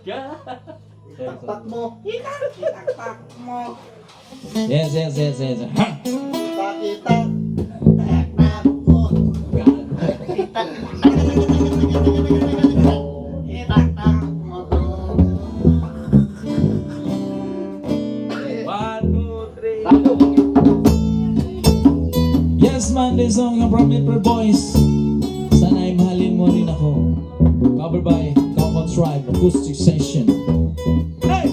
Itaktak mo. Itaktak mo. Yes. Itak. Itaktak mo. Itaktak mo. 1, 2, 3. Yes man, this song from Nipper Boys. Sana'y mahalin mo rin ako. Cover by Common Tribe Acoustic Session. Hey!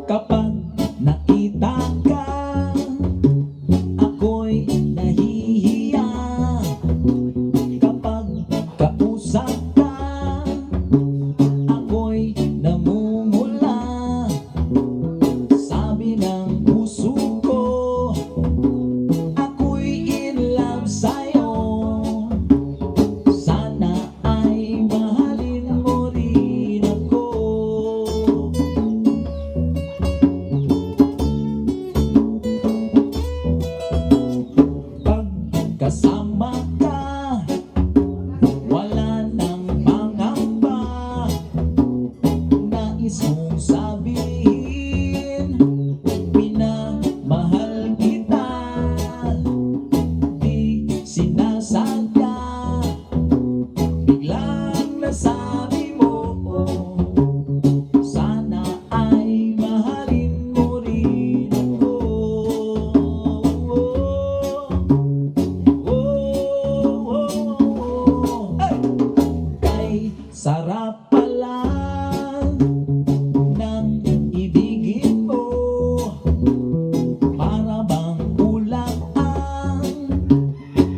Kapag nakita ka, ako'y nahihiya. Kapag kausap ka, ako'y namumula. Sabi ng puso ko, ako'y in love sa'yo. Sana ay mahalin mo rin ako. Pag kasama ka, wala nang pangamba. Nais mong sabihin, minamahal kita. Di sinasadya, biglang nasabi mo, sana ay mahalin mo rin ako. Hey! Kay sarap pala ng ibigin mo, para bang kulang ang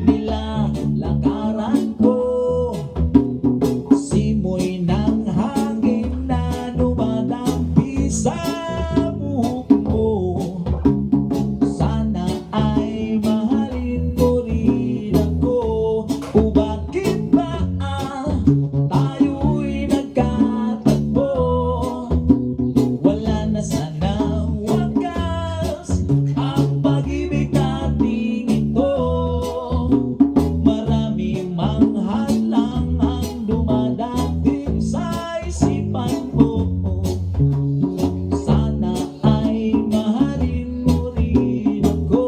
nilalakaran ko. Simoy ng hangin na dumadampi sa buhok mo. Sana ay mahalin mo rin ako. O bakit ba tayo'y nagkatagpo? Wala na sana wakas ang pag-ibig nating ito. Marami mang hadlang ang dumadating sa isipan mo. Sana ay mahalin mo rin ako.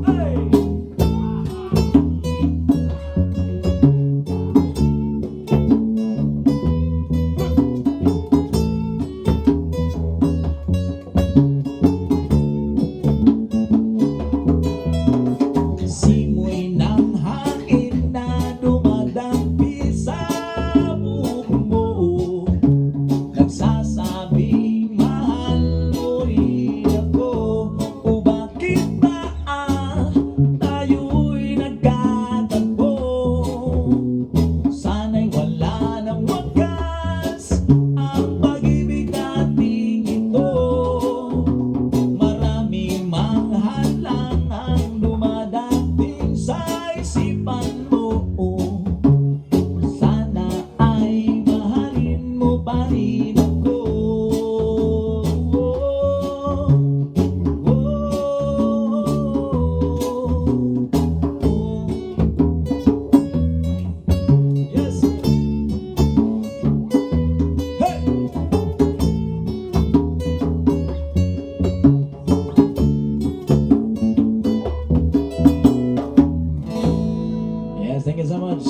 Hey! Simoy ng hangin na dumadampi sa buhok mo. Nagsasabing mahal mo rin ako. O bakit ba tayo'y nagkatagpo? Sana'y wala nang wakas ang pag-ibig nating ito. Marami mang hadlang ang dumadating sa isipan mo. Sana ay mahalin mo pa rin ako. Yes. Hey! Yes, thank you so much.